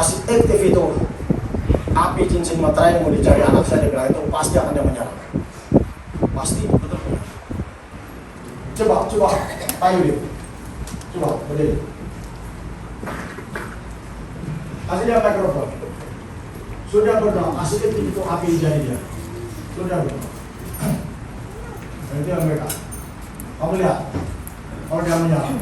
masih aktif itu api cincin materai yang mau dicari anak saya, dia bilang itu pasti akan dia menyerang. Pasti, betul. Coba, ayo dia. Coba, berdiri. Kasih dia mikrofon. Sudah berdoa, kasih aktif itu api jari dia. Sudah berdoa. Itu yang mereka. Kamu lihat, kalau dia menyerang.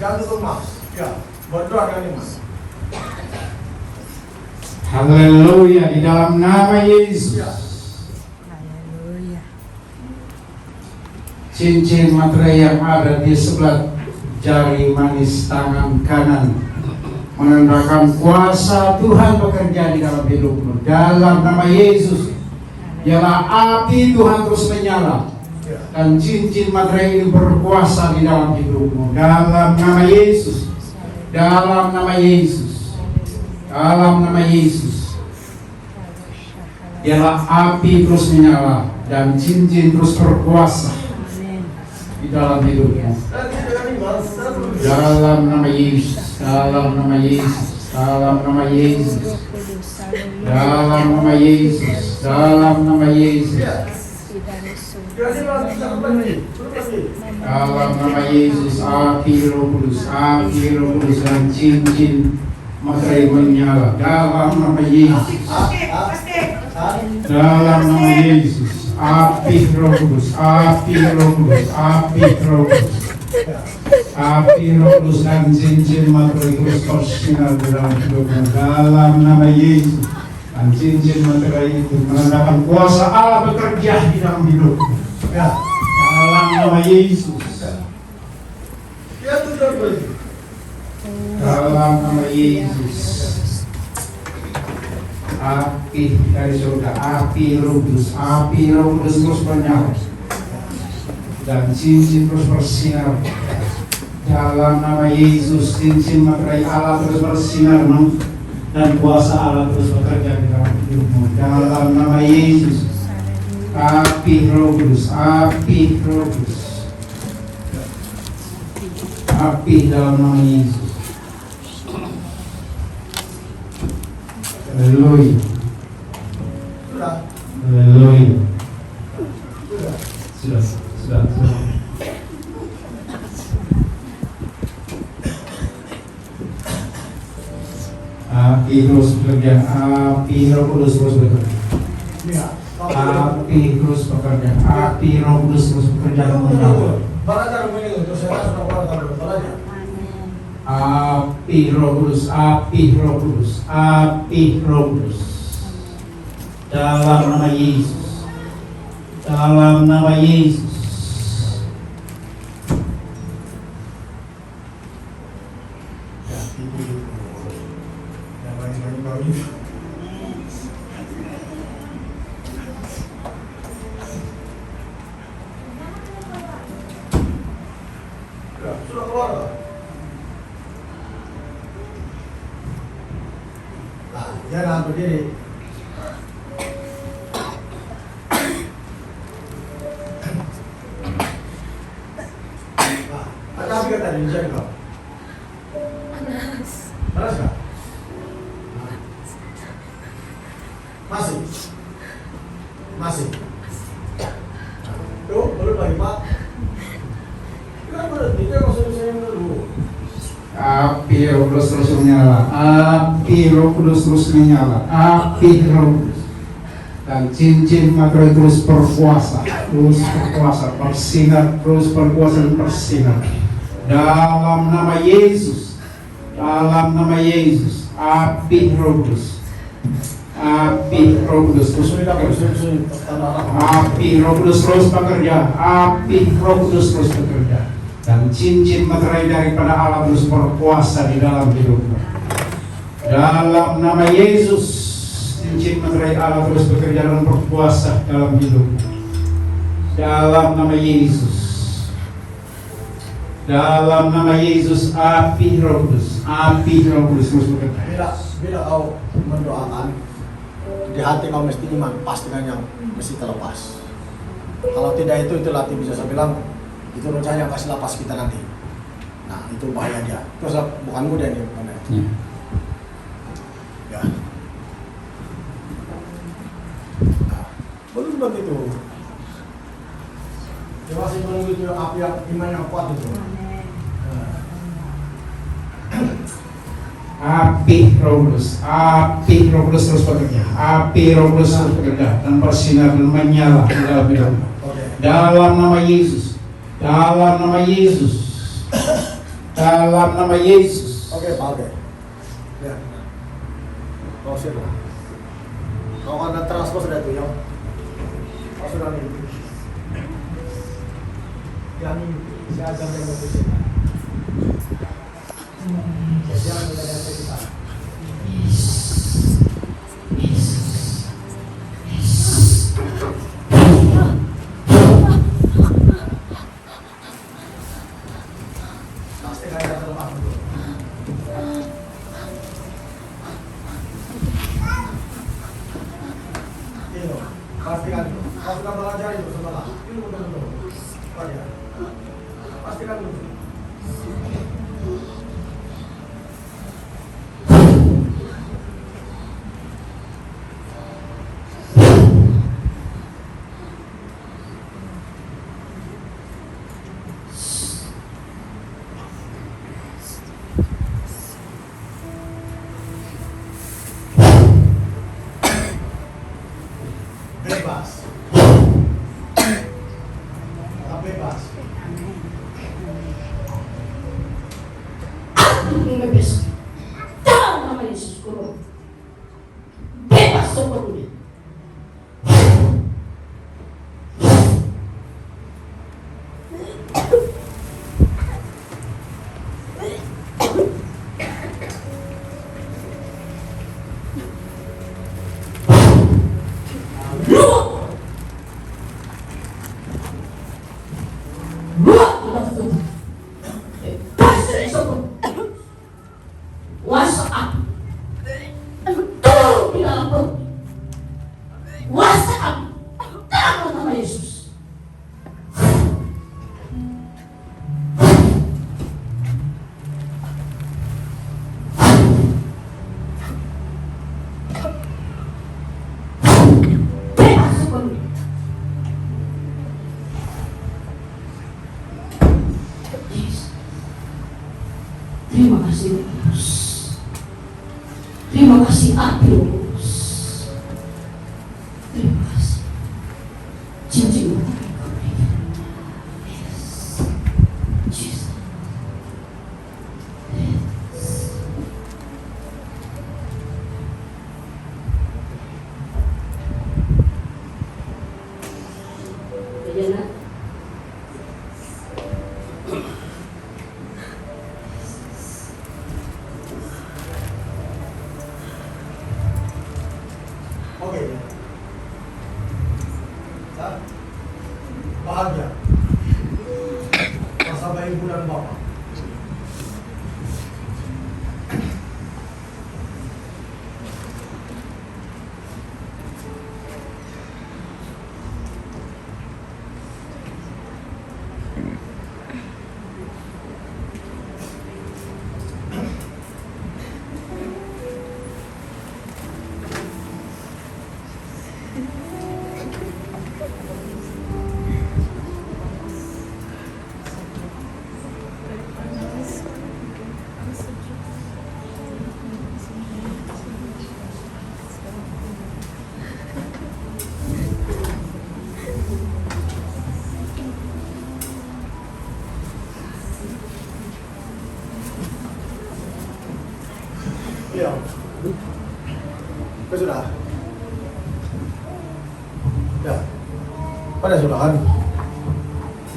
Jangan tutup mas, ya. Berdoa dengan iman. Haleluya, di dalam nama Yesus. Haleluya. Cincin materai yang ada di sebelah jari manis tangan kanan menandakan kuasa Tuhan bekerja di dalam hidupmu. Dalam nama Yesus, biarlah api Tuhan terus menyala dan cincin materai ini berkuasa di dalam hidupmu. Dalam nama Yesus. Dalam nama Yesus. Dalam nama Yesus. Biarlah api terus menyala dan cincin terus berkuasa di dalam hidupmu. Dalam nama Yesus. Dalam nama Yesus. Dalam nama Yesus. Dalam nama Yesus. Dalam nama Yesus. Dalam nama Yesus, api Roh Kudus dan cincin materai menyala. Dalam nama Yesus. Dalam nama Yesus, api Roh Kudus, api Roh Kudus, api Roh Kudus. Api Roh Kudus dan cincin materai terus bersinar di dalam hidupmu. Dalam nama Yesus, dan cincin materai itu menandakan kuasa Allah bekerja di dalam hidupmu. Ya. Dalam nama Yesus. Dalam nama Yesus. Api dari surga, api Roh Kudus terus menyala dan cincin terus bersinar. Dalam nama Yesus, cincin materai Allah terus bersinar dan kuasa Allah terus bekerja di dalam hidupmu. Dalam nama Yesus, api Roh Kudus, api Roh Kudus, api dalam nama Yesus. Haleluya. Haleluya. Sudah. Api terus bekerja, api Roh Kudus terus bekerja. Api terus bekerja, api Roh Kudus terus bekerja menyala. Api Roh Kudus, api Roh Kudus, api Roh Kudus. Dalam nama Yesus. Dalam nama Yesus. Sudah keluar. Nah, jangan berdiri. Ada api kata di jari kau. Panas kah? Masih. Tuh, belum lagi Pak. Kan berhenti, kan maksudnya saya dulu. Api Roh Kudus terus menyala, api Roh Kudus terus menyala, api Roh Kudus dan cincin materai terus berkuasa, bersinar, terus berkuasa dan bersinar. Dalam nama Yesus, dalam nama Yesus, api Roh Kudus, api Roh Kudus terus bekerja, api Roh Kudus terus bekerja, api Roh Kudus terus bekerja. Dan cincin materai daripada Allah terus berkuasa di dalam hidupmu. Dalam nama Yesus, cincin materai Allah terus bekerja dan berkuasa dalam hidupmu. Dalam nama Yesus. Dalam nama Yesus, api Roh Kudus terus bekerja. Bila kau mendoakan, di hati kau mesti iman, pastikan yang mesti terlepas. Kalau tidak itu latih bisa saya bilang, itu roh yang kasih lapas kita nanti. Nah, itu bahaya dia. Terus bukan mudah dia, bukan ya. Ya. Ya. Nah, belum begitu. Dia masih menunggu itu api yang iman yang kuat itu. Nah. Api Roh Kudus terus bekerja, api Roh Kudus terus bekerja dan bersinar dan menyala di dalam hidupmu. Oke. Dalam nama Yesus, dalam nama Yesus, dalam nama Yesus. Oke, Pak. Oke. Ya. Kau siapa? Kau kan transfer sudah itu ya. Kau sudah mimpi. Yang mimpi, saya akan yang mimpi. Siapa yang tidak ada kita? Pasti kaya terlemah dulu. Ini pastikan itu. Kau sudah belajar itu sebelah. Ini betul-betul. Belajar. Pastikan dulu. Bebas. Tetap bebas. Bebas. Dalam nama Yesus Kristus. Bebas sepenuhnya. Terima kasih Roh Kudus. Terima kasih api Roh Kudus. Terima kasih. Cincin Oke. Bahagia. Bersama ibu dan bapak. Iya. Oke, sudah. Ya. Pada sudah kan.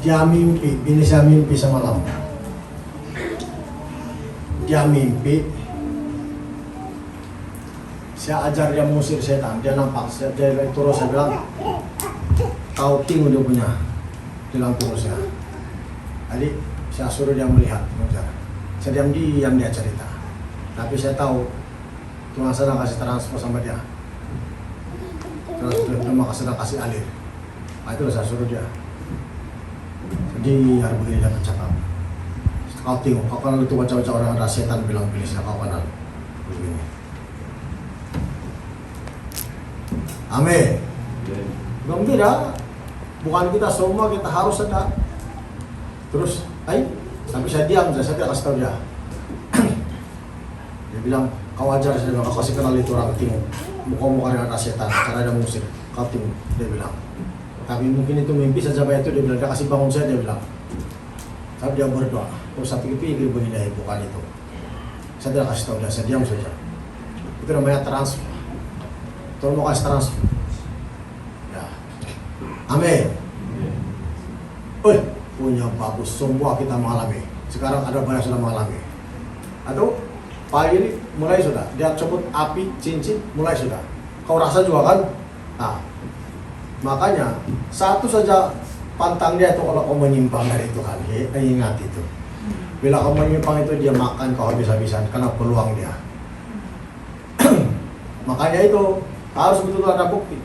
Dia mimpi, ini saya mimpi semalam. Dia mimpi. Saya ajar dia mengusir setan, dia nampak. Dia terus saya bilang, tahu tinggal dia punya di lampu saya. Jadi saya suruh dia melihat, mengejar. Saya diam-diam dia cerita. Tapi saya tahu Tuhan sedang kasih transfer sama dia. Tuhan sedang kasih alir. Nah, itu saya suruh dia. Jadi hari begini dia bercakap. Kau tengok, kau kenal itu baca-baca orang ada setan bilang bilisnya, kau kenal. Begini. Amin. Gembira. Bukan kita semua, kita harus ada. Terus, tapi saya diam, saya tidak kasih tahu dia. Dia bilang, kau ajar saya, kau kasih kenal itu orang timur. Muka-muka dengan ada setan, cara dia mengusir. Kau timur, dia bilang. Tapi mungkin itu mimpi saja, itu dia bilang, dia kasih bangun saya, dia bilang. Tapi dia berdoa. Terus saya pikir begini, bukan itu. Saya tidak kasih tahu dia, saya diam saja. Itu namanya transfer. Tolong mau kasih transfer. Ya. Amin. Punya bagus, semua kita mengalami. Sekarang ada banyak sudah mengalami. Atau pagi ini mulai sudah. Dia cabut api, cincin, mulai sudah. Kau rasa juga kan? Nah, makanya satu saja pantang dia itu kalau kau menyimpang dari Tuhan. Ingat itu. Bila kau menyimpang itu dia makan kau habis-habisan karena peluang dia. Makanya itu harus betul-betul ada bukti.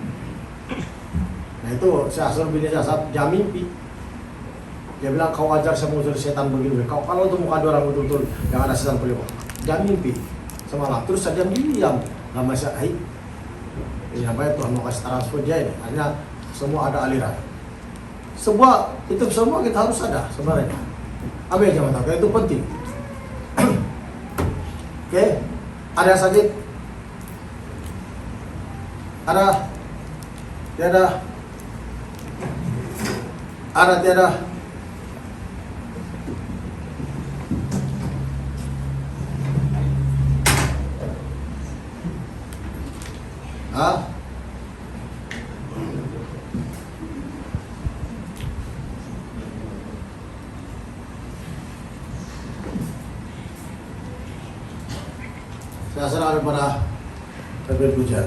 Nah itu saya asal bini saya dia mimpi. Dia bilang kau ajar saya mengusir setan begini. Kau kalau untuk muka dua orang betul-betul yang ada setan pelipur. Dia mimpi semalam. Terus saya diam. Lama saya ini namanya Tuhan mau kasih transfer dia ini. Artinya semua ada aliran. Semua itu semua kita harus ada sebenarnya. Amin jangan tahu itu penting. Oke, ada yang sakit? Ada? Tiada? Ada tiada? Hah? Saya serah kepada Tuhan pujian.